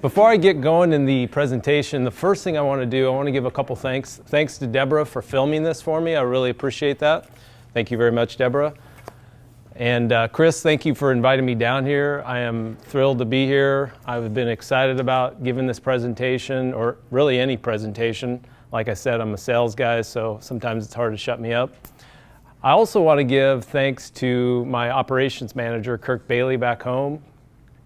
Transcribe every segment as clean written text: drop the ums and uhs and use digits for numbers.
Before I get going in the presentation, the first thing I want to do, I want to give a couple thanks. Thanks to Deborah for filming this for me. I really appreciate that. Thank you very much, Deborah. And Chris, thank you for inviting me down here. I am thrilled to be here. I've been excited about giving this presentation, or really any presentation. Like I said, I'm a sales guy, so sometimes it's hard to shut me up. I also want to give thanks to my operations manager, Kirk Bailey, back home.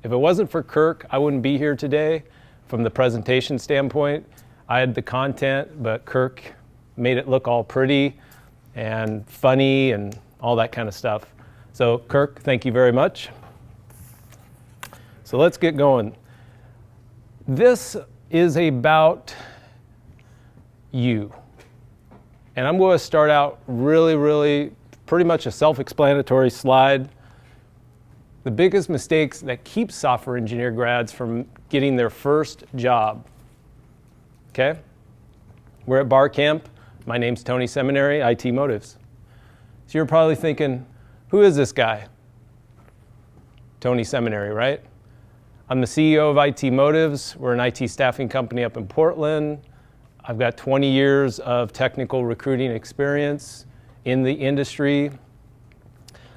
If it wasn't for Kirk, I wouldn't be here today from the presentation standpoint. I had the content, but Kirk made it look all pretty and funny and all that kind of stuff. So Kirk, thank you very much. So let's get going. This is about you. And I'm going to start out really pretty much a self-explanatory slide. The biggest mistakes that keep software engineer grads from getting their first job. Okay? We're at BarCamp. My name's Tony Seminary, IT Motives. So you're probably thinking, who is this guy? Tony Seminary, right? I'm the CEO of IT Motives. We're an IT staffing company up in Portland. I've got 20 years of technical recruiting experience in the industry.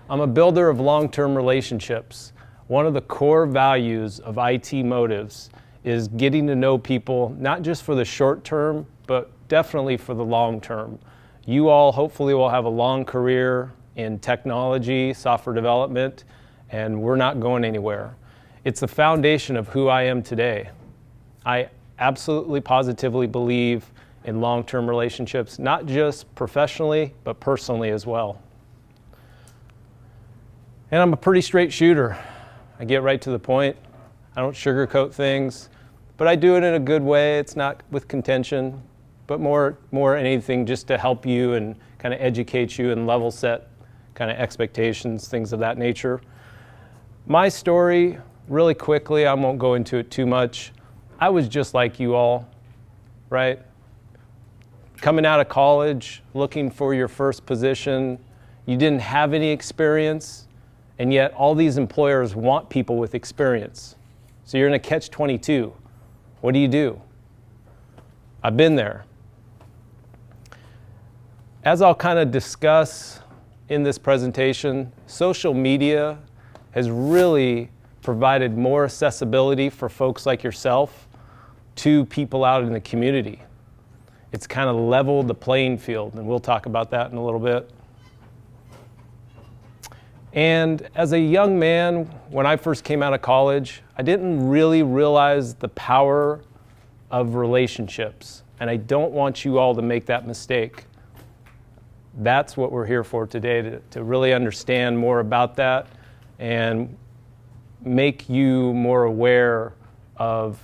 I'm a builder of long-term relationships. One of the core values of IT Motives is getting to know people, not just for the short term, but definitely for the long term. You all hopefully will have a long career in technology, software development, and we're not going anywhere. It's the foundation of who I am today. I absolutely positively believe in long-term relationships, not just professionally, but personally as well. And I'm a pretty straight shooter. I get right to the point. I don't sugarcoat things, but I do it in a good way. It's not with contention, but more anything just to help you and kind of educate you and level set kind of expectations, things of that nature. My story, really quickly, I won't go into it too much. I was just like you all, right? Coming out of college, looking for your first position, you didn't have any experience, and yet all these employers want people with experience. So you're in a catch-22. What do? I've been there. As I'll kind of discuss in this presentation, social media has really provided more accessibility for folks like yourself to people out in the community. It's kind of leveled the playing field, and we'll talk about that in a little bit. And as a young man, when I first came out of college, I didn't really realize the power of relationships. And I don't want you all to make that mistake. That's what we're here for today, to really understand more about that and make you more aware of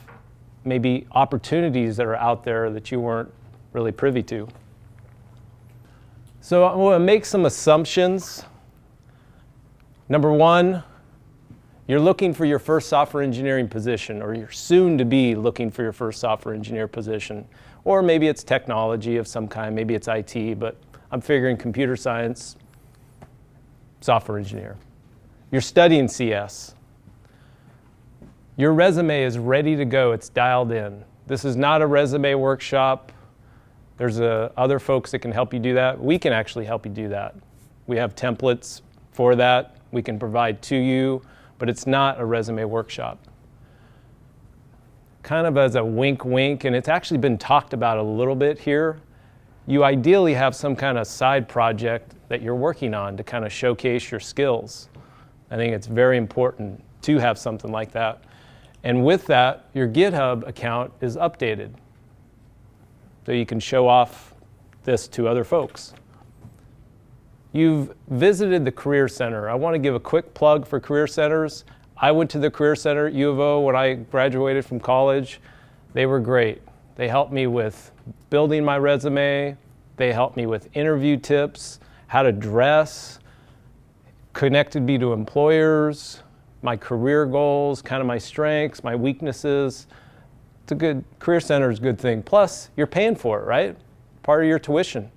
maybe opportunities that are out there that you weren't really privy to. So I'm going to make some assumptions. Number one, you're looking for your first software engineering position, or you're soon to be looking for your first software engineer position. Or maybe it's technology of some kind, maybe it's IT, but I'm figuring computer science, software engineer. You're studying CS. Your resume is ready to go, it's dialed in. This is not a resume workshop. There's other folks that can help you do that. We can actually help you do that. We have templates for that. We can provide to you, but it's not a resume workshop. Kind of as a wink, and it's actually been talked about a little bit here, you ideally have some kind of side project that you're working on to kind of showcase your skills. I think it's very important to have something like that. And with that, your GitHub account is updated. So you can show off this to other folks. You've visited the Career Center. I want to give a quick plug for Career Centers. I went to the Career Center at U of O when I graduated from college. They were great. They helped me with building my resume. They helped me with interview tips, how to dress, connected me to employers, my career goals, kind of my strengths, my weaknesses. It's a good, Career Center is a good thing. Plus, you're paying for it, right? Part of your tuition.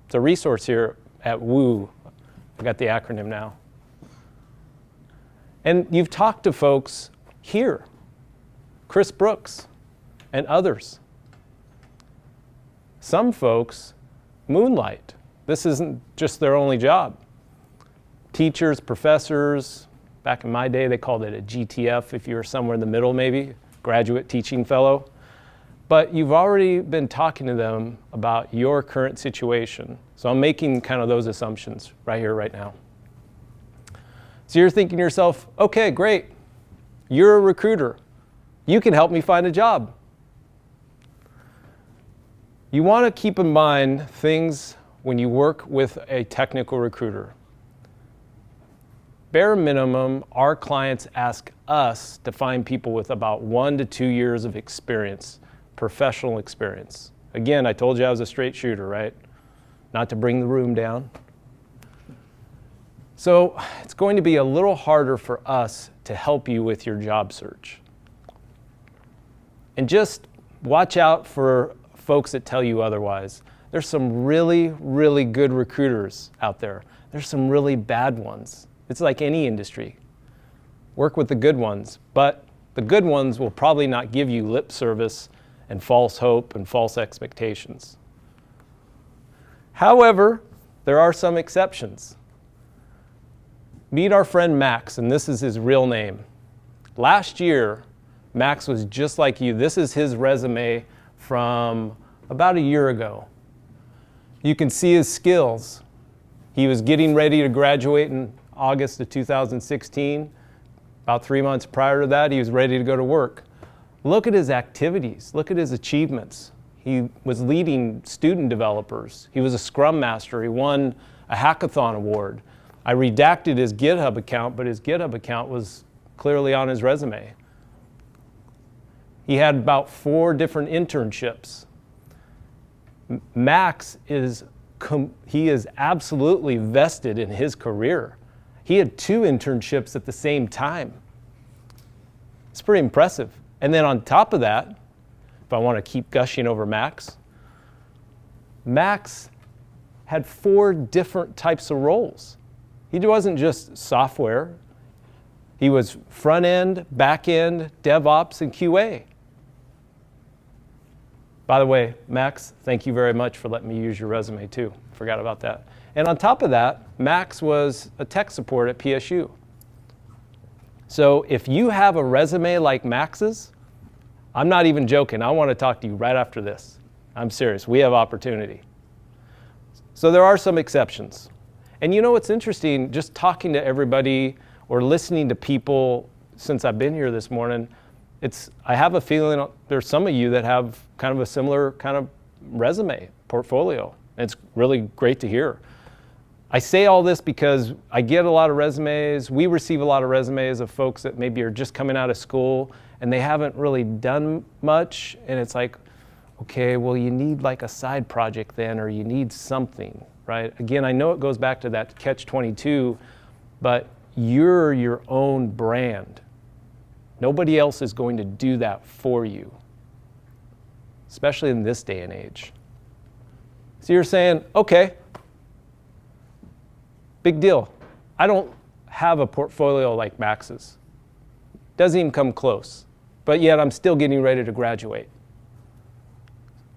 It's a resource here at WOU. I got the acronym now. And you've talked to folks here. Chris Brooks, and others. Some folks moonlight. This isn't just their only job. Teachers, professors, back in my day they called it a GTF if you were somewhere in the middle maybe, graduate teaching fellow. But you've already been talking to them about your current situation. So I'm making kind of those assumptions right here, right now. So you're thinking to yourself, okay, great. You're a recruiter. You can help me find a job. You want to keep in mind things when you work with a technical recruiter. Bare minimum, our clients ask us to find people with about 1 to 2 years of experience, professional experience. Again, I told you I was a straight shooter, right? Not to bring the room down. So it's going to be a little harder for us to help you with your job search. And just watch out for folks that tell you otherwise. There's some really, really good recruiters out there. There's some really bad ones. It's like any industry. Work with the good ones, but the good ones will probably not give you lip service and false hope and false expectations. However, there are some exceptions. Meet our friend Max, and this is his real name. Last year, Max was just like you. This is his resume from about a year ago. You can see his skills. He was getting ready to graduate in August of 2016. About 3 months prior to that, he was ready to go to work. Look at his activities. Look at his achievements. He was leading student developers. He was a Scrum Master. He won a hackathon award. I redacted his GitHub account, but his GitHub account was clearly on his resume. He had about 4 different internships. Max is absolutely vested in his career. He had 2 internships at the same time. It's pretty impressive. And then on top of that, if I want to keep gushing over Max, Max had 4 different types of roles. He wasn't just software. He was front end, back end, DevOps, and QA. By the way, Max, thank you very much for letting me use your resume too. Forgot about that. And on top of that, Max was a tech support at PSU. So if you have a resume like Max's, I'm not even joking. I want to talk to you right after this. I'm serious. We have opportunity. So there are some exceptions. And you know what's interesting, just talking to everybody or listening to people since I've been here this morning, I have a feeling there's some of you that have kind of a similar kind of resume, portfolio. And it's really great to hear. I say all this because I get a lot of resumes. We receive a lot of resumes of folks that maybe are just coming out of school and they haven't really done much. And it's like, okay, well, you need like a side project then, or you need something, right? Again, I know it goes back to that catch-22, but you're your own brand. Nobody else is going to do that for you, especially in this day and age. So you're saying, okay, big deal. I don't have a portfolio like Max's. Doesn't even come close, but yet I'm still getting ready to graduate.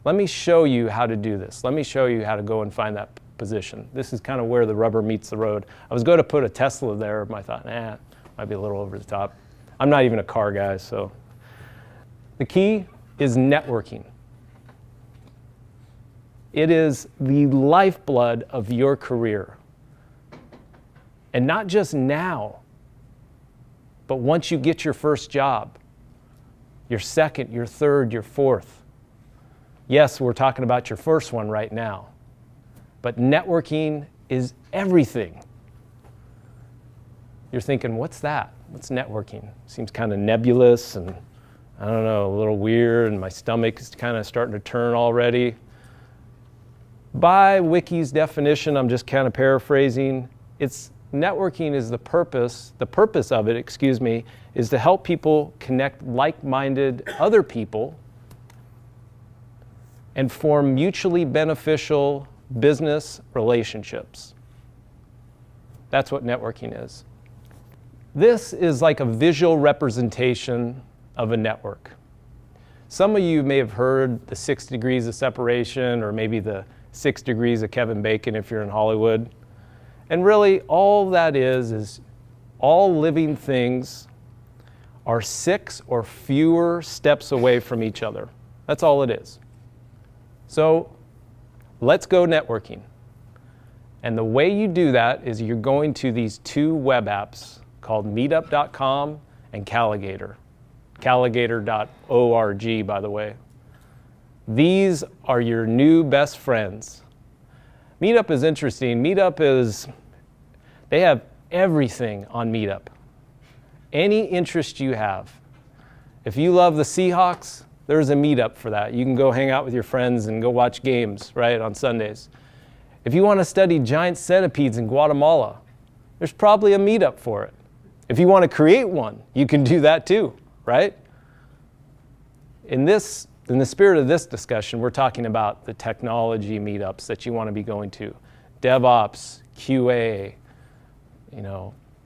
Let me show you how to do this. Let me show you how to go and find that position. This is kind of where the rubber meets the road. I was going to put a Tesla there, but I thought, might be a little over the top. I'm not even a car guy, so. The key is networking. It is the lifeblood of your career. And not just now, but once you get your first job, your second, your third, your fourth. Yes, we're talking about your first one right now, but networking is everything. You're thinking, what's that? What's networking? Seems kind of nebulous and, I don't know, a little weird, and my stomach is kind of starting to turn already. By Wiki's definition, I'm just kind of paraphrasing, networking is the purpose of it, is to help people connect like-minded other people and form mutually beneficial business relationships. That's what networking is. This is like a visual representation of a network. Some of you may have heard the 6 degrees of separation, or maybe the 6 degrees of Kevin Bacon if you're in Hollywood. And really, all that is all living things are 6 or fewer steps away from each other. That's all it is. So let's go networking. And the way you do that is you're going to these 2 web apps called meetup.com and Calligator. Calligator.org, by the way. These are your new best friends. Meetup is interesting. They have everything on Meetup. Any interest you have. If you love the Seahawks, there's a Meetup for that. You can go hang out with your friends and go watch games, right, on Sundays. If you want to study giant centipedes in Guatemala, there's probably a Meetup for it. If you want to create one, you can do that too, right? In the spirit of this discussion, we're talking about the technology meetups that you want to be going to. DevOps, QA,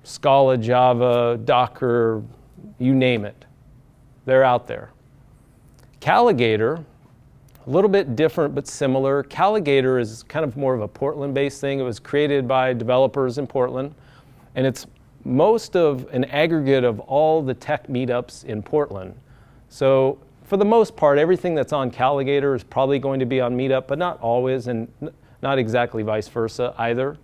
Scala, Java, Docker, you name it. They're out there. Calligator, a little bit different but similar. Calligator is kind of more of a Portland-based thing. It was created by developers in Portland, and it's most of an aggregate of all the tech meetups in Portland. So for the most part, everything that's on Calligator is probably going to be on Meetup, but not always, and not exactly vice versa either.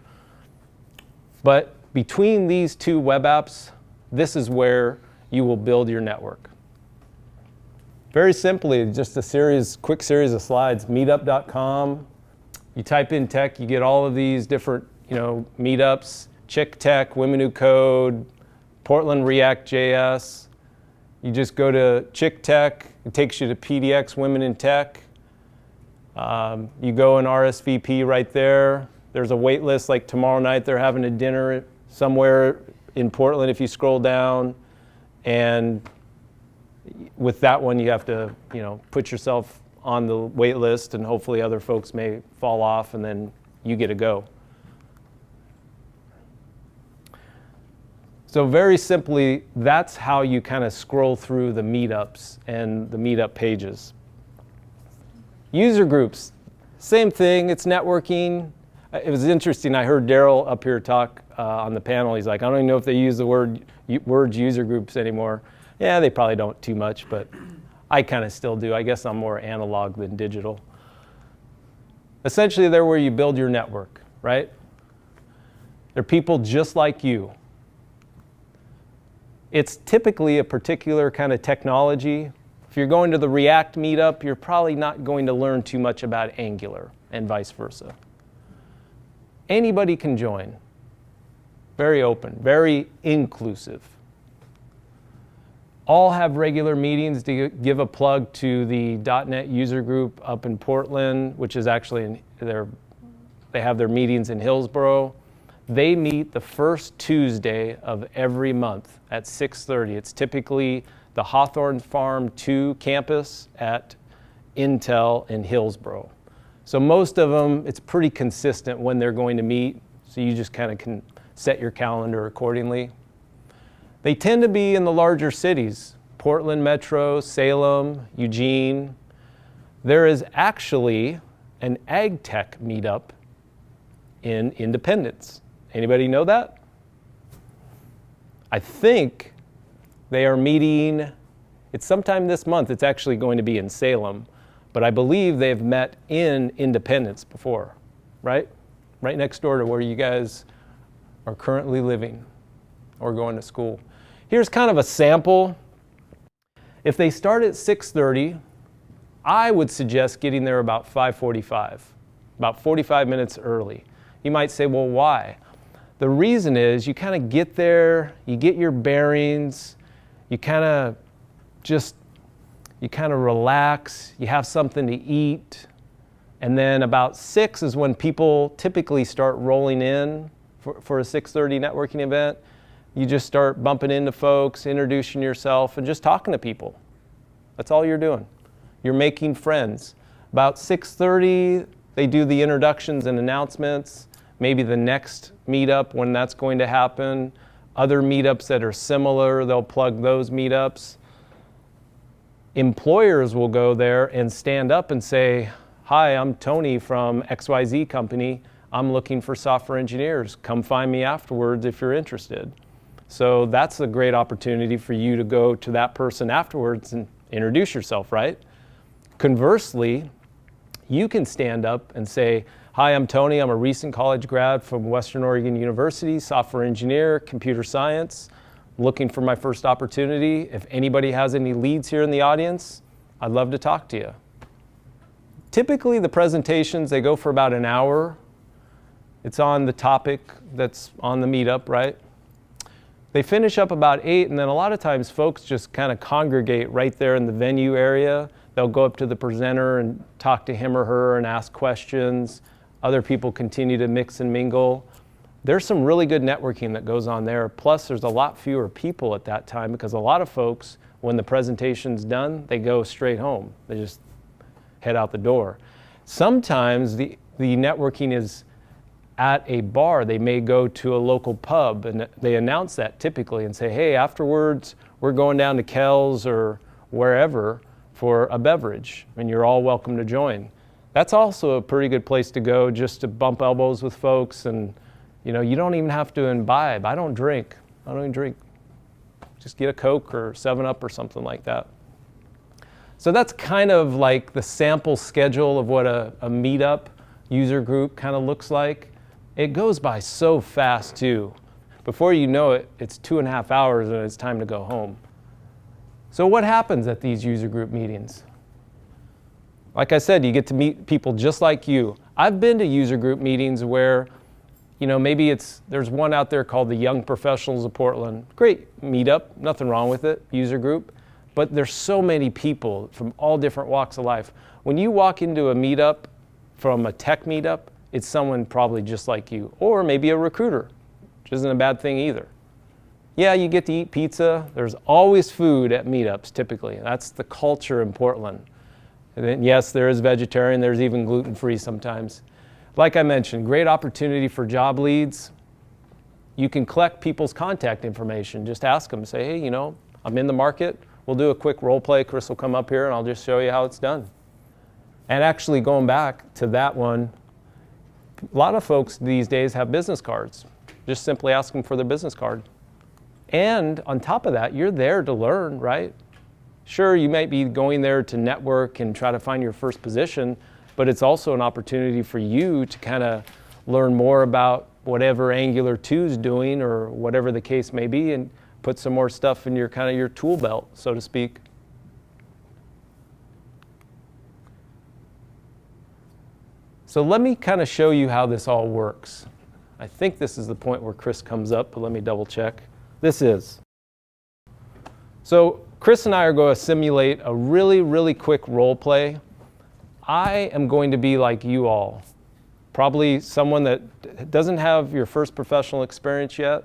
But between these 2 web apps, this is where you will build your network. Very simply, just a quick series of slides, meetup.com. You type in tech, you get all of these different, meetups, Chick Tech, Women Who Code, Portland React.js. You just go to Chick Tech, it takes you to PDX Women in Tech. You go and RSVP right there. There's a wait list, like tomorrow night they're having a dinner somewhere in Portland if you scroll down. And with that one, you have to, put yourself on the wait list, and hopefully other folks may fall off, and then you get to go. So very simply, that's how you kind of scroll through the meetups and the meetup pages. User groups, same thing, it's networking. It was interesting, I heard Daryl up here talk on the panel. He's like, I don't even know if they use the words user groups anymore. Yeah, they probably don't too much, but I kind of still do. I guess I'm more analog than digital. Essentially, they're where you build your network, right? They're people just like you. It's typically a particular kind of technology. If you're going to the React meetup, you're probably not going to learn too much about Angular, and vice versa. Anybody can join. Very open, very inclusive. All have regular meetings. To give a plug to the .NET user group up in Portland, which is actually, they have their meetings in Hillsboro. They meet the first Tuesday of every month at 6:30. It's typically the Hawthorne Farm 2 campus at Intel in Hillsboro. So most of them, it's pretty consistent when they're going to meet, so you just kind of can set your calendar accordingly. They tend to be in the larger cities, Portland Metro, Salem, Eugene. There is actually an ag tech meetup in Independence. Anybody know that? I think they are meeting, it's sometime this month. It's actually going to be in Salem, but I believe they've met in Independence before, right? Right next door to where you guys are currently living or going to school. Here's kind of a sample. If they start at 6:30, I would suggest getting there about 5:45, about 45 minutes early. You might say, well, why? The reason is you kind of get there, you get your bearings, you kind of relax, you have something to eat, and then about 6 is when people typically start rolling in for a 6:30 networking event. You just start bumping into folks, introducing yourself, and just talking to people. That's all you're doing. You're making friends. About 6:30, they do the introductions and announcements, maybe the next meetup when that's going to happen. Other meetups that are similar, they'll plug those meetups. Employers will go there and stand up and say, hi, I'm Tony from XYZ company. I'm looking for software engineers. Come find me afterwards if you're interested. So that's a great opportunity for you to go to that person afterwards and introduce yourself, right? Conversely, you can stand up and say, hi, I'm Tony. I'm a recent college grad from Western Oregon University, software engineer, computer science, looking for my first opportunity. If anybody has any leads here in the audience, I'd love to talk to you. Typically, the presentations, they go for about an hour. It's on the topic that's on the meetup, right? They finish up about 8, and then a lot of times folks just kind of congregate right there in the venue area. They'll go up to the presenter and talk to him or her and ask questions. Other people continue to mix and mingle. There's some really good networking that goes on there. Plus, there's a lot fewer people at that time because a lot of folks, when the presentation's done, they go straight home. They just head out the door. Sometimes the networking is at a bar. They may go to a local pub, and they announce that typically and say, hey, afterwards, we're going down to Kells or wherever for a beverage, and you're all welcome to join. That's also a pretty good place to go just to bump elbows with folks, and you don't even have to imbibe. I don't even drink. Just get a Coke or 7-Up or something like that. So that's kind of like the sample schedule of what a meetup user group kind of looks like. It goes by so fast too. Before you know it, it's 2.5 hours and it's time to go home. So what happens at these user group meetings? Like I said, you get to meet people just like you. I've been to user group meetings where, maybe there's one out there called the Young Professionals of Portland. Great meetup, nothing wrong with it, user group. But there's so many people from all different walks of life. When you walk into a meetup from a tech meetup, it's someone probably just like you, or maybe a recruiter, which isn't a bad thing either. Yeah, you get to eat pizza. There's always food at meetups, typically. That's the culture in Portland. And then, yes, there is vegetarian. There's even gluten-free sometimes. Like I mentioned, great opportunity for job leads. You can collect people's contact information. Just ask them, say, hey, I'm in the market. We'll do a quick role play. Chris will come up here and I'll just show you how it's done. And actually going back to that one, a lot of folks these days have business cards. Just simply ask them for their business card. And on top of that, you're there to learn, right? Sure, you might be going there to network and try to find your first position, but it's also an opportunity for you to kind of learn more about whatever Angular 2 is doing or whatever the case may be, and put some more stuff in your kind of your tool belt, so to speak. So let me kind of show you how this all works. I think this is the point where Chris comes up, but let me double check. This is. So Chris and I are going to simulate a really, really quick role play. I am going to be like you all, probably someone that doesn't have your first professional experience yet.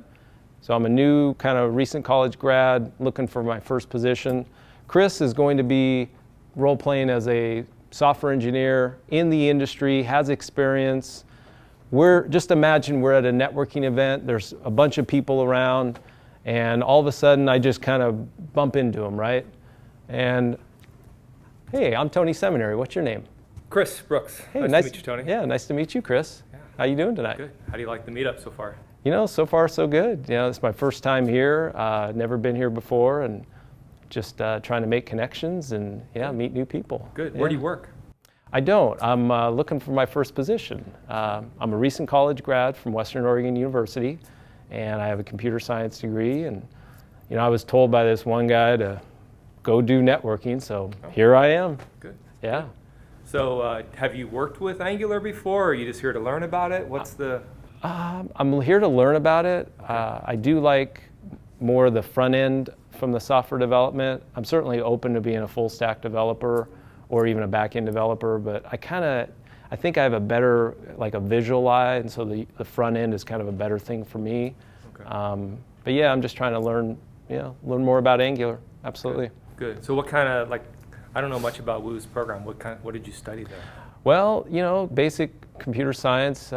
So I'm a new kind of recent college grad looking for my first position. Chris is going to be role playing as a software engineer in the industry, has experience. Just imagine we're at a networking event. There's a bunch of people around, and all of a sudden I just kind of bump into them, right? And hey, I'm Tony Seminary. What's your name? Chris Brooks. Hey, nice to meet you, Tony. Yeah, nice to meet you, Chris. Yeah. How you doing tonight? Good. How do you like the meetup so far? So far so good. It's my first time here. Never been here before, and just trying to make connections and meet new people. Good. Yeah. Where do you work? I don't. I'm looking for my first position. I'm a recent college grad from Western Oregon University, and I have a computer science degree. And I was told by this one guy to go do networking, so here I am. Good. Yeah. So have you worked with Angular before, or are you just here to learn about it? What's the... I'm here to learn about it. I do like more the front end from the software development. I'm certainly open to being a full stack developer or even a back end developer, but I think I have a better, like a visual eye, and so the front end is kind of a better thing for me. Okay. But yeah, I'm just trying to learn more about Angular. Absolutely. Good. So what kind of, I don't know much about WOU's program. What did you study there? Well, basic computer science,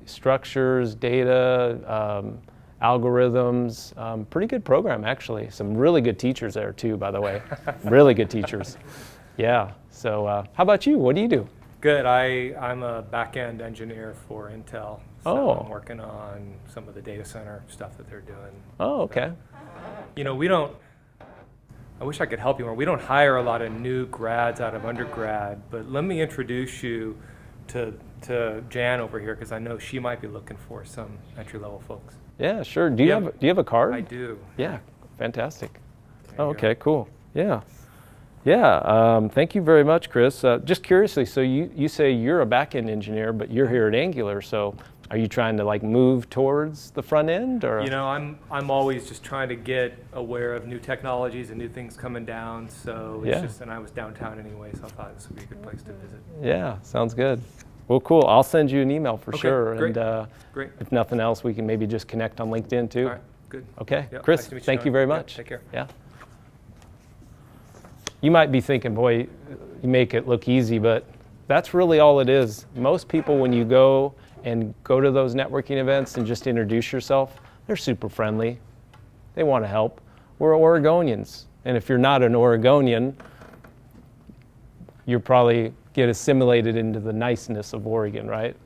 structures, data, algorithms. Pretty good program, actually. Some really good teachers there, too, by the way. Really good teachers. Yeah. So how about you? What do you do? Good. I'm a back-end engineer for Intel. So I'm working on some of the data center stuff that they're doing. Oh, okay. You know, I wish I could help you more. We don't hire a lot of new grads out of undergrad, but let me introduce you to Jan over here, because I know she might be looking for some entry-level folks. Yeah, sure. Do you have a card? I do. Yeah, fantastic. There you Okay, go. cool. Yeah. Yeah, thank you very much, Chris. Just curiously, so you say you're a back-end engineer, but you're here at Angular, so are you trying to like move towards the front end, or? You know, I'm always just trying to get aware of new technologies and new things coming down, so it's just, and I was downtown anyway, so I thought this would be a good place to visit. Yeah, sounds good. Well, cool. I'll send you an email for sure. Great. And Great. if nothing else, we can maybe just connect on LinkedIn too. All right, good. Okay. Yep, Chris, nice to meet you, thank you Tony. very Yep, much. take care. Yeah. You might be thinking, boy, you make it look easy, but that's really all it is. Most people, when you go to those networking events and just introduce yourself, they're super friendly. They want to help. We're Oregonians. And if you're not an Oregonian, you probably get assimilated into the niceness of Oregon, right?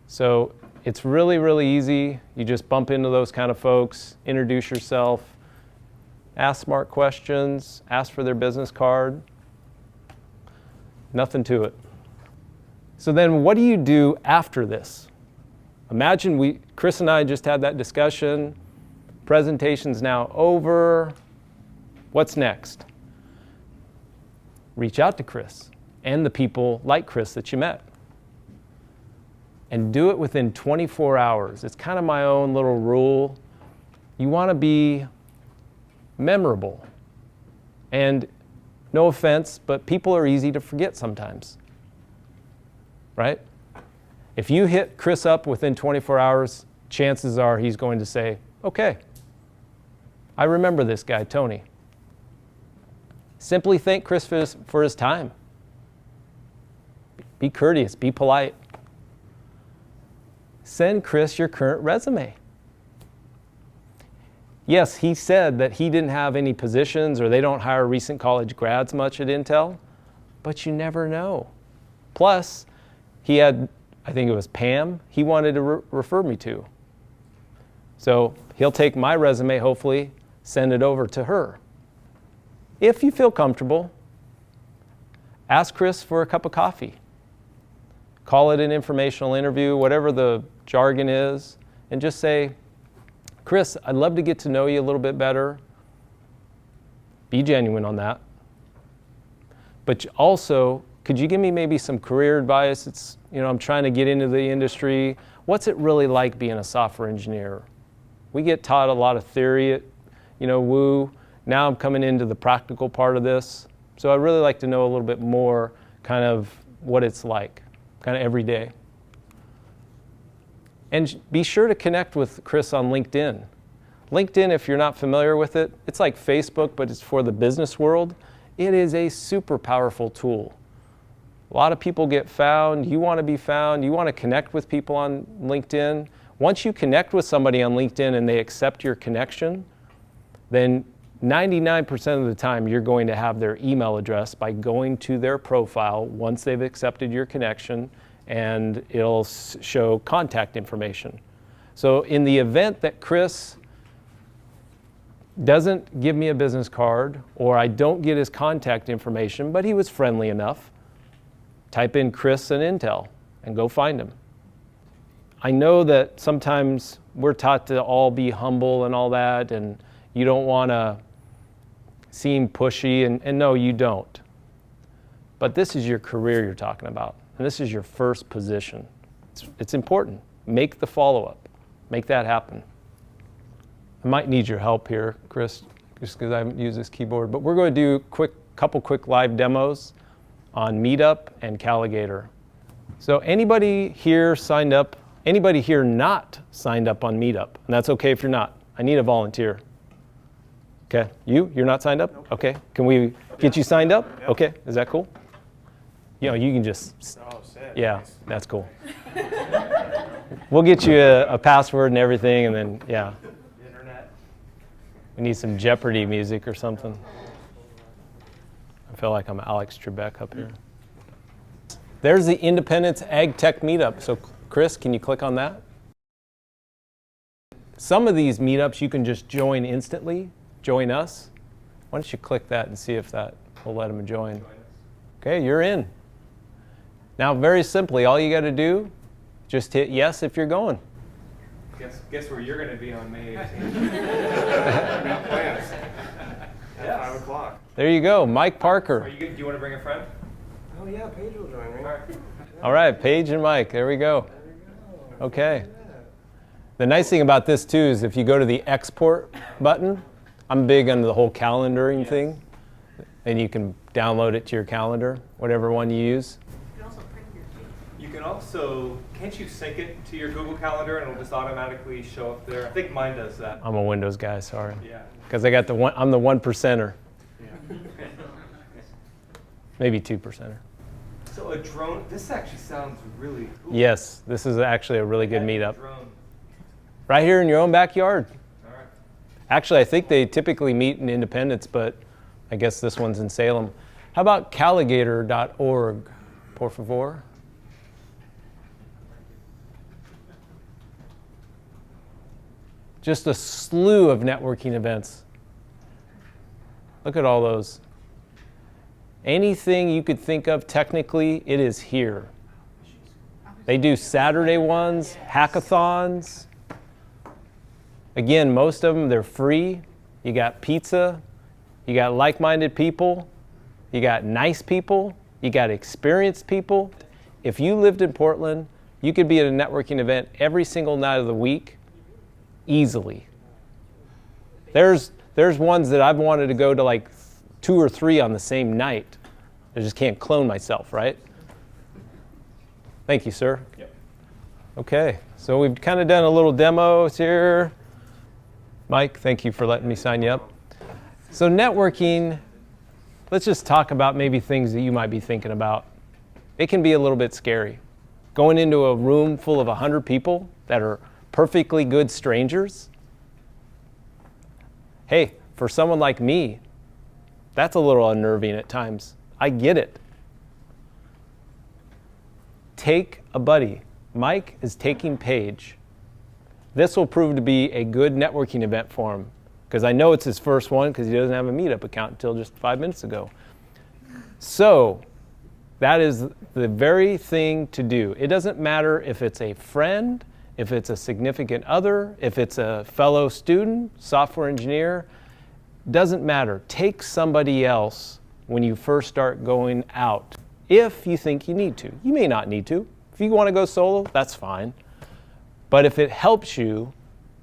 So it's really, really easy. You just bump into those kind of folks, introduce yourself, ask smart questions, ask for their business card. Nothing to it. So then what do you do after this? Imagine Chris and I just had that discussion. Presentation's now over. What's next? Reach out to Chris and the people like Chris that you met. And do it within 24 hours. It's kind of my own little rule. You want to be memorable. And no offense, but people are easy to forget sometimes. Right? If you hit Chris up within 24 hours, chances are he's going to say, okay, I remember this guy, Tony. Simply thank Chris for his time. Be courteous, be polite. Send Chris your current resume. Yes, he said that he didn't have any positions or they don't hire recent college grads much at Intel, but you never know. Plus, he had, I think it was Pam, he wanted to refer me to. So he'll take my resume, hopefully, send it over to her. If you feel comfortable, ask Chris for a cup of coffee. Call it an informational interview, whatever the jargon is, and just say, Chris, I'd love to get to know you a little bit better. Be genuine on that. But also, could you give me maybe some career advice? I'm trying to get into the industry. What's it really like being a software engineer? We get taught a lot of theory at, WOU. Now I'm coming into the practical part of this. So I'd really like to know a little bit more kind of what it's like, kind of every day. And be sure to connect with Chris on LinkedIn. LinkedIn, if you're not familiar with it, it's like Facebook, but it's for the business world. It is a super powerful tool. A lot of people get found. You want to be found. You want to connect with people on LinkedIn. Once you connect with somebody on LinkedIn and they accept your connection, then 99% of the time you're going to have their email address by going to their profile once they've accepted your connection, and it'll show contact information. So in the event that Chris doesn't give me a business card or I don't get his contact information, but he was friendly enough, type in Chris and Intel and go find him. I know that sometimes we're taught to all be humble and all that, and you don't want to seem pushy, and no, you don't. But this is your career you're talking about. And this is your first position. It's important. Make the follow-up. Make that happen. I might need your help here, Chris, just because I haven't used this keyboard. But we're going to do a couple quick live demos on Meetup and Calligator. So anybody here signed up? Anybody here not signed up on Meetup? And that's okay if you're not. I need a volunteer. Okay, you're not signed up? Nope. Okay, can we get you signed up? Yep. Okay, is that cool? You can just, yeah, that's cool. We'll get you a password and everything, and then, yeah. We need some Jeopardy music or something. I feel like I'm Alex Trebek up here. There's the Independence Ag Tech Meetup. So Chris, can you click on that? Some of these meetups you can just join instantly, join us. Why don't you click that and see if that will let them join. Okay, you're in. Now very simply, all you got to do, just hit yes if you're going. Guess where you're going to be on May 18th. Got plans. At 5 o'clock. There you go, Mike Parker. Do you want to bring a friend? Oh yeah, Paige will join me. All right, Paige and Mike, there we go. Okay. The nice thing about this too is if you go to the export button, I'm big on the whole calendaring thing, and you can download it to your calendar, whatever one you use. You can also, can't you sync it to your Google Calendar and it'll just automatically show up there? I think mine does that. I'm a Windows guy, sorry. Yeah. Because I got I'm the 1%er. Yeah. Maybe 2%er. So a drone, this actually sounds really cool. Yes, this is actually a really good Having a meetup. drone. Right here in your own backyard. All right. Actually, I think they typically meet in Independence, but I guess this one's in Salem. How about calligator.org, por favor? Just a slew of networking events. Look at all those. Anything you could think of technically, it is here. They do Saturday ones, hackathons. Again, most of them, they're free. You got pizza, you got like-minded people, you got nice people, you got experienced people. If you lived in Portland, you could be at a networking event every single night of the week, easily. There's ones that I've wanted to go to like 2 or 3 on the same night. I just can't clone myself, right? Thank you, sir. Yep. Okay, so we've kind of done a little demos here. Mike, thank you for letting me sign you up. So networking, let's just talk about maybe things that you might be thinking about. It can be a little bit scary. Going into a room full of 100 people that are perfectly good strangers. Hey, for someone like me, that's a little unnerving at times. I get it. Take a buddy. Mike is taking Paige. This will prove to be a good networking event for him, because I know it's his first one because he doesn't have a Meetup account until just 5 minutes ago. So that is the very thing to do. It doesn't matter if it's a friend, if it's a significant other, if it's a fellow student, software engineer, doesn't matter. Take somebody else when you first start going out, if you think you need to. You may not need to. If you want to go solo, that's fine. But if it helps you,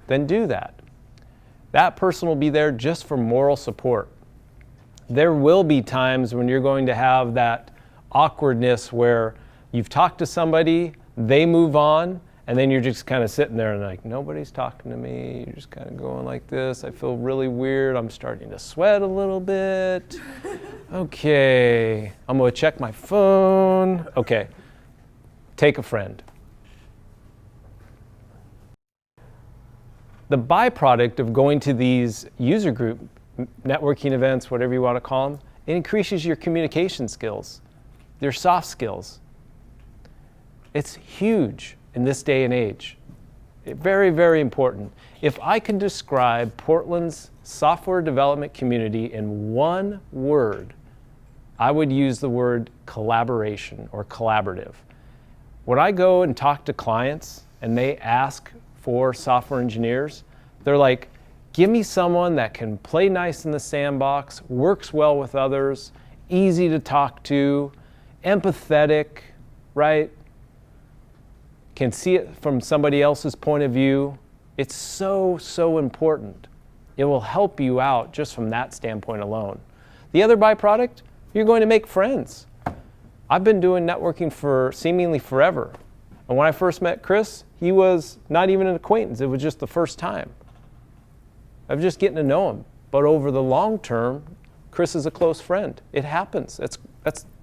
then do that. That person will be there just for moral support. There will be times when you're going to have that awkwardness where you've talked to somebody, they move on, and then you're just kind of sitting there and like, nobody's talking to me. You're just kind of going like this. I feel really weird. I'm starting to sweat a little bit. Okay, I'm going to check my phone. Okay, take a friend. The byproduct of going to these user group networking events, whatever you want to call them, it increases your communication skills, your soft skills. It's huge in this day and age. Very, very important. If I could describe Portland's software development community in one word, I would use the word collaboration or collaborative. When I go and talk to clients and they ask for software engineers, they're like, give me someone that can play nice in the sandbox, works well with others, easy to talk to, empathetic, right? Can see it from somebody else's point of view. It's so, so important. It will help you out just from that standpoint alone. The other byproduct, you're going to make friends. I've been doing networking for seemingly forever. And when I first met Chris, he was not even an acquaintance. It was just the first time of just getting to know him. But over the long term, Chris is a close friend. It happens. That's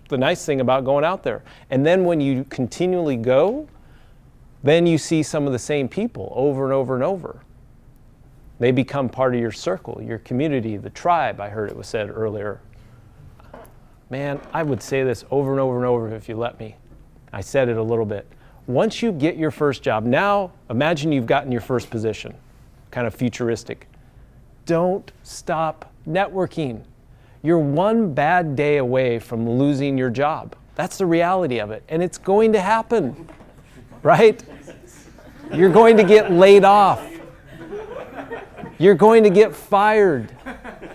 the nice thing about going out there. And then when you continually go, then you see some of the same people over and over and over. They become part of your circle, your community, the tribe, I heard it was said earlier. Man, I would say this over and over and over if you let me. I said it a little bit. Once you get your first job, now imagine you've gotten your first position, kind of futuristic. Don't stop networking. You're one bad day away from losing your job. That's the reality of it, and it's going to happen, right? You're going to get laid off. You're going to get fired.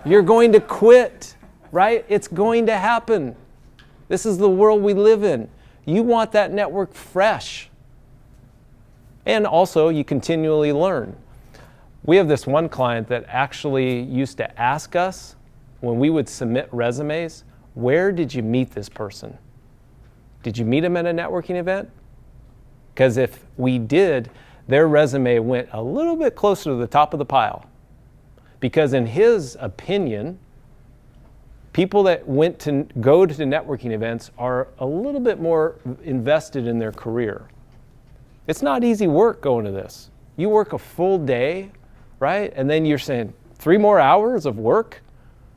You're going to quit, right? It's going to happen. This is the world we live in. You want that network fresh. And also, you continually learn. We have this one client that actually used to ask us when we would submit resumes, where did you meet this person? Did you meet him at a networking event? Because if we did, their resume went a little bit closer to the top of the pile. Because in his opinion, people that go to networking events are a little bit more invested in their career. It's not easy work going to this. You work a full day, right? And then you're saying 3 more hours of work?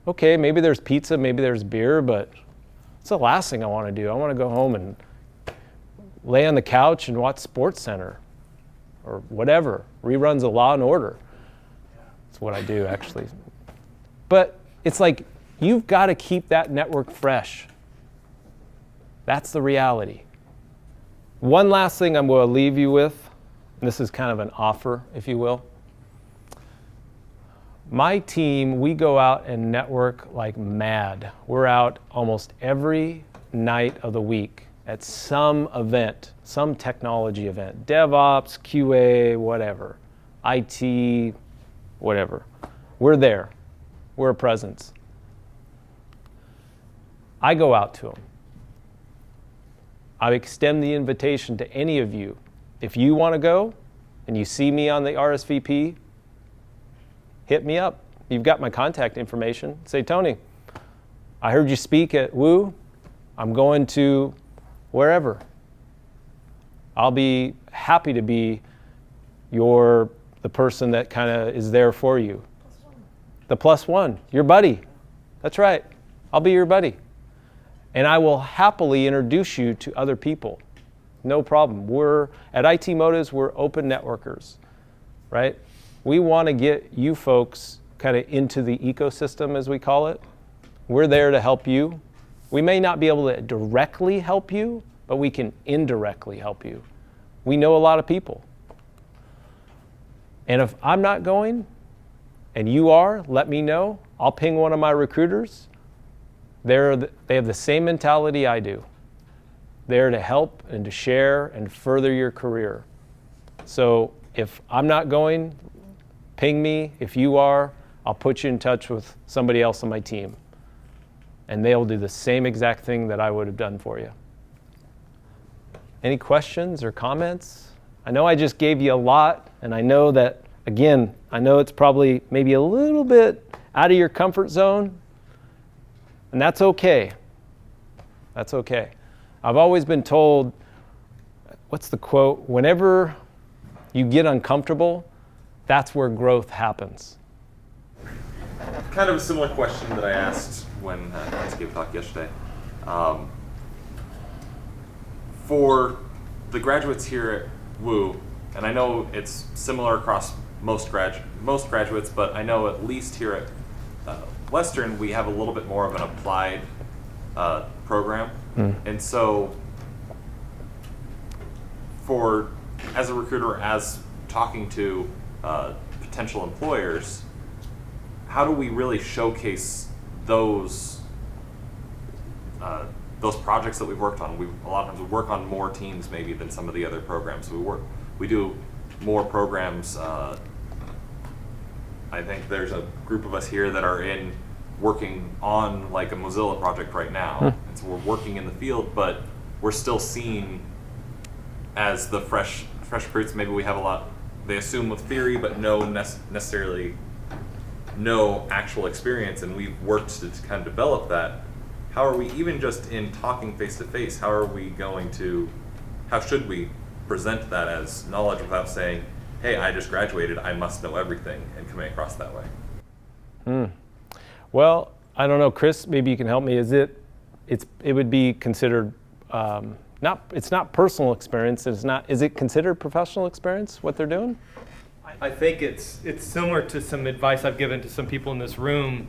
Okay, maybe there's pizza, maybe there's beer, but it's the last thing I want to do. I want to go home and lay on the couch and watch Sports Center or whatever, reruns of Law and Order. That's what I do, actually. But it's like, you've got to keep that network fresh. That's the reality. One last thing I'm going to leave you with, and this is kind of an offer, if you will. My team, we go out and network like mad. We're out almost every night of the week at some event, some technology event, DevOps, QA, whatever, IT, whatever. We're there. We're a presence. I go out to them. I extend the invitation to any of you. If you want to go and you see me on the RSVP, hit me up. You've got my contact information. Say, Tony, I heard you speak at WOU. I'm going to wherever. I'll be happy to be the person that kind of is there for you. The +1, your buddy. That's right. I'll be your buddy. And I will happily introduce you to other people. No problem. At IT Motives, we're open networkers, right? We want to get you folks kind of into the ecosystem, as we call it. We're there to help you. We may not be able to directly help you, but we can indirectly help you. We know a lot of people. And if I'm not going, and you are, let me know. I'll ping one of my recruiters. They have the same mentality I do. They're to help and to share and further your career. So if I'm not going, ping me. If you are, I'll put you in touch with somebody else on my team. And they'll do the same exact thing that I would have done for you. Any questions or comments? I know I just gave you a lot, and I know that, again, I know it's probably maybe a little bit out of your comfort zone, and that's okay. That's okay. I've always been told, what's the quote? Whenever you get uncomfortable, that's where growth happens. Kind of a similar question that I asked when I gave a talk yesterday. For the graduates here at WOU, and I know it's similar across most graduates, but I know at least here at Western, we have a little bit more of an applied program. And so as a recruiter, as talking to potential employers, how do we really showcase those projects that we've worked on? A lot of times we work on more teams maybe than some of the other programs. We do more programs. I think there's a group of us here that are working on like a Mozilla project right now. And so we're working in the field, but we're still seen as the fresh recruits. Maybe we have a lot, they assume with theory, but no necessarily no actual experience, and we've worked to kind of develop that. How are we, even just in talking face to face, how should we present that as knowledge without saying, hey, I just graduated, I must know everything, and coming across that way. Well, I don't know, Chris, maybe you can help me. It would be considered, it's not personal experience, is it considered professional experience, what they're doing? I think it's similar to some advice I've given to some people in this room.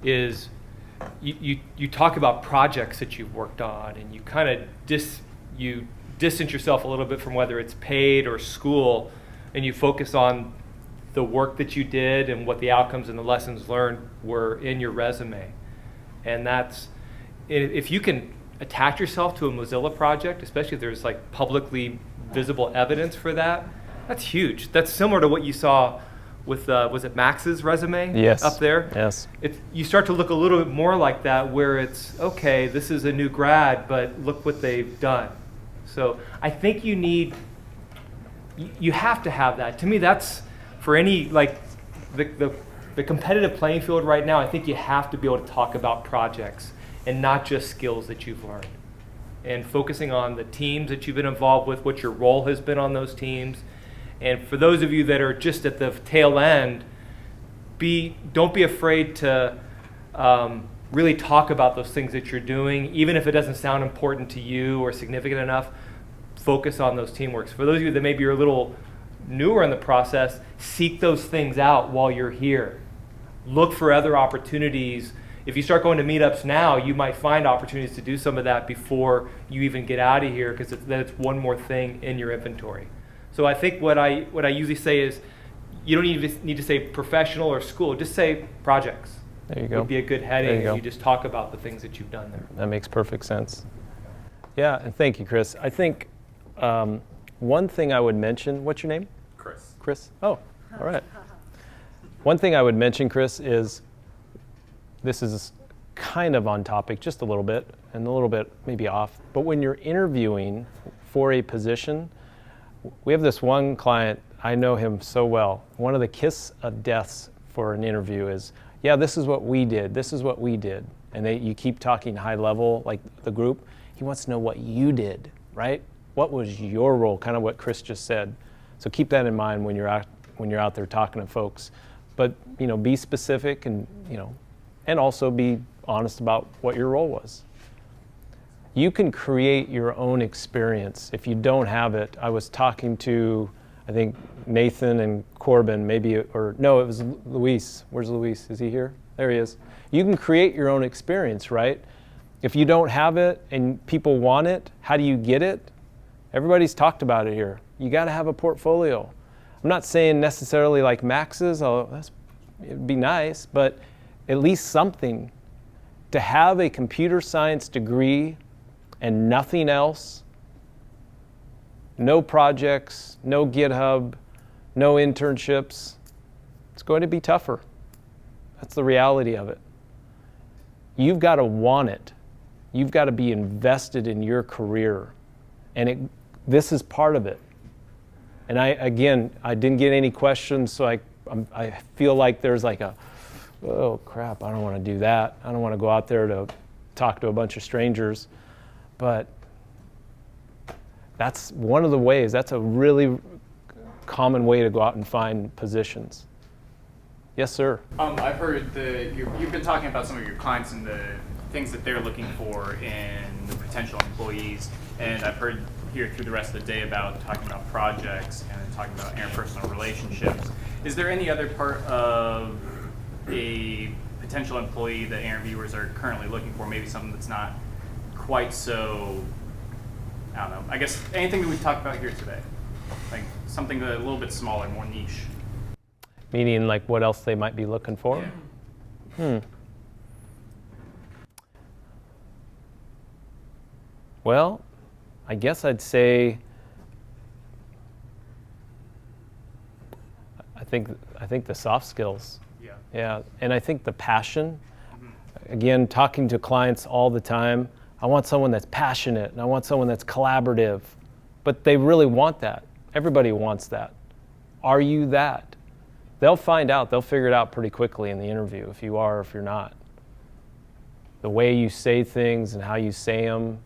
Is you talk about projects that you've worked on, and you kind of distance yourself a little bit from whether it's paid or school, and you focus on the work that you did and what the outcomes and the lessons learned were in your resume. And that's, if you can attach yourself to a Mozilla project, especially if there's like publicly visible evidence for that, that's huge. That's similar to what you saw with, was it Max's resume? Yes. Up there? Yes. You start to look a little bit more like that, where it's, okay, this is a new grad, but look what they've done. So I think you have to have that. To me, that's, for any, like, the competitive playing field right now, I think you have to be able to talk about projects and not just skills that you've learned. And focusing on the teams that you've been involved with, what your role has been on those teams. And for those of you that are just at the tail end, don't be afraid to really talk about those things that you're doing, even if it doesn't sound important to you or significant enough. Focus on those teamworks. For those of you that maybe are a little newer in the process, seek those things out while you're here. Look for other opportunities. If you start going to meetups now, you might find opportunities to do some of that before you even get out of here, because then it's one more thing in your inventory. So I think what I usually say is, you don't need to say professional or school, just say projects. There you go. Would be a good heading, There and you you just talk about the things that you've done there. That makes perfect sense. Yeah, and thank you, Chris. I think one thing I would mention, what's your name? Chris. Chris? Oh, all right. One thing I would mention, Chris, is this is kind of on topic just a little bit, and a little bit maybe off, but when you're interviewing for a position, we have this one client, I know him so well. One of the kiss of deaths for an interview is, yeah, this is what we did, this is what we did. And you keep talking high level, like the group. He wants to know what you did, right? What was your role? Kind of what Chris just said. So keep that in mind when you're out there talking to folks. But be specific, and and also be honest about what your role was. You can create your own experience if you don't have it. I was talking to, I think, Nathan and Corbin, or no, it was Luis. Where's Luis? Is he here? There he is. You can create your own experience, right? If you don't have it and people want it, how do you get it? Everybody's talked about it here. You got to have a portfolio. I'm not saying necessarily like Max's, it'd be nice, but at least something. To have a computer science degree and nothing else, no projects, no GitHub, no internships, it's going to be tougher. That's the reality of it. You've got to want it. You've got to be invested in your career. And this is part of it. And I didn't get any questions, so I feel like there's like oh crap, I don't want to do that. I don't want to go out there to talk to a bunch of strangers. But that's one of the ways. That's a really common way to go out and find positions. Yes, sir. I've heard you've been talking about some of your clients and the things that they're looking for in the potential employees, and I've heard here through the rest of the day about talking about projects and talking about interpersonal relationships. Is there any other part of a potential employee that interviewers are currently looking for, maybe something that's not quite so, I don't know, I guess anything that we've talked about here today, like something a little bit smaller, more niche? Meaning like what else they might be looking for? Yeah. Well, I guess I'd say I think the soft skills. Yeah, and I think the passion. Again, talking to clients all the time, I want someone that's passionate and I want someone that's collaborative, but they really want that. Everybody wants that. Are you that? They'll find out, they'll figure it out pretty quickly in the interview if you are or if you're not. The way you say things and how you say them,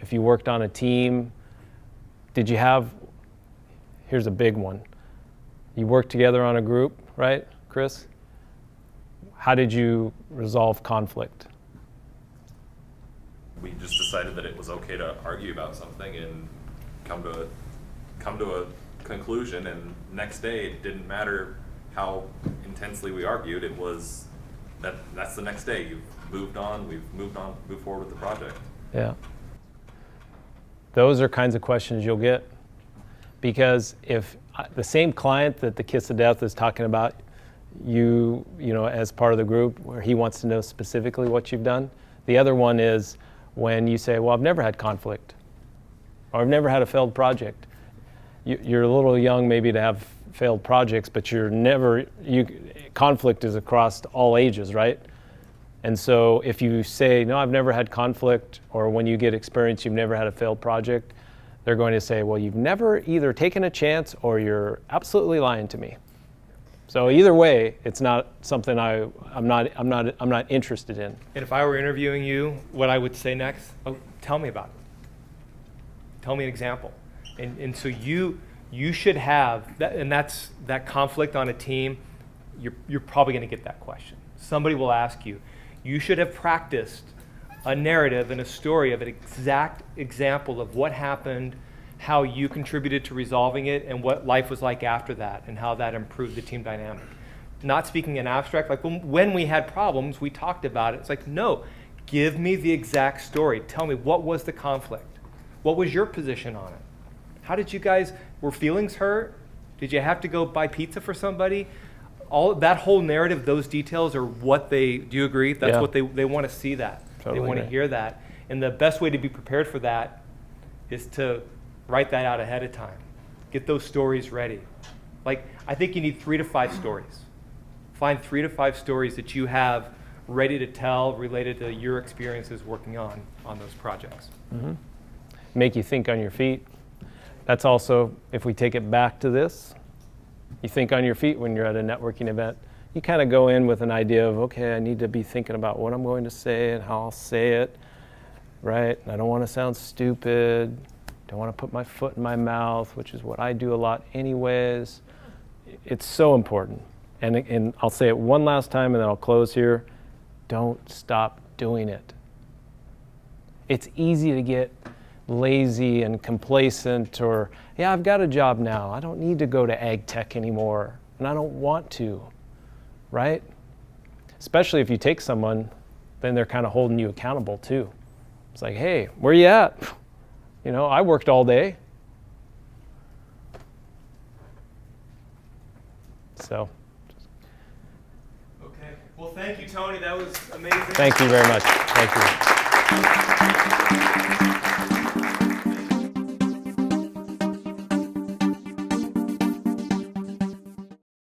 if you worked on a team, did you have, here's a big one. You work together on a group, right, Chris? How did you resolve conflict? We just decided that it was okay to argue about something and come to a conclusion, and next day it didn't matter how intensely we argued. It was that's the next day. You've moved on, moved forward with the project. Yeah. Those are kinds of questions you'll get, because if the same client that the kiss of death is talking about, you know, as part of the group, where he wants to know specifically what you've done. The other one is when you say, well, I've never had conflict, or I've never had a failed project. You're a little young maybe to have failed projects, but conflict is across all ages, right? And so if you say, no, I've never had conflict, or when you get experience, you've never had a failed project, they're going to say, well, you've never either taken a chance or you're absolutely lying to me. So either way, it's not something I'm not interested in. And if I were interviewing you, what I would say next, oh, tell me about it. Tell me an example. And so you should have that, and that's that conflict on a team. You're probably going to get that question. Somebody will ask you. You should have practiced a narrative and a story of an exact example of what happened, how you contributed to resolving it, and what life was like after that, and how that improved the team dynamic. Not speaking in abstract, like when we had problems, we talked about it. It's like, no, give me the exact story. Tell me, what was the conflict? What was your position on it? How did you guys, were feelings hurt? Did you have to go buy pizza for somebody? All that whole narrative, those details are what do you agree? That's what they want to see that. Totally they want to agree. hear that. And the best way to be prepared for that is to write that out ahead of time. Get those stories ready. Like, I think you need 3 to 5 stories. Find 3 to 5 stories that you have ready to tell related to your experiences working on those projects. Mm-hmm. Make you think on your feet. That's also, if we take it back to this, you think on your feet when you're at a networking event. You kind of go in with an idea of, okay, I need to be thinking about what I'm going to say and how I'll say it, right? I don't want to sound stupid. Don't want to put my foot in my mouth, which is what I do a lot anyways. It's so important. And I'll say it one last time and then I'll close here. Don't stop doing it. It's easy to get lazy and complacent, or, yeah, I've got a job now. I don't need to go to ag tech anymore, and I don't want to, right? Especially if you take someone, then they're kind of holding you accountable too. It's like, hey, where you at? You know, I worked all day. So. Okay. Well, thank you, Tony. That was amazing. Thank you very much. Thank you.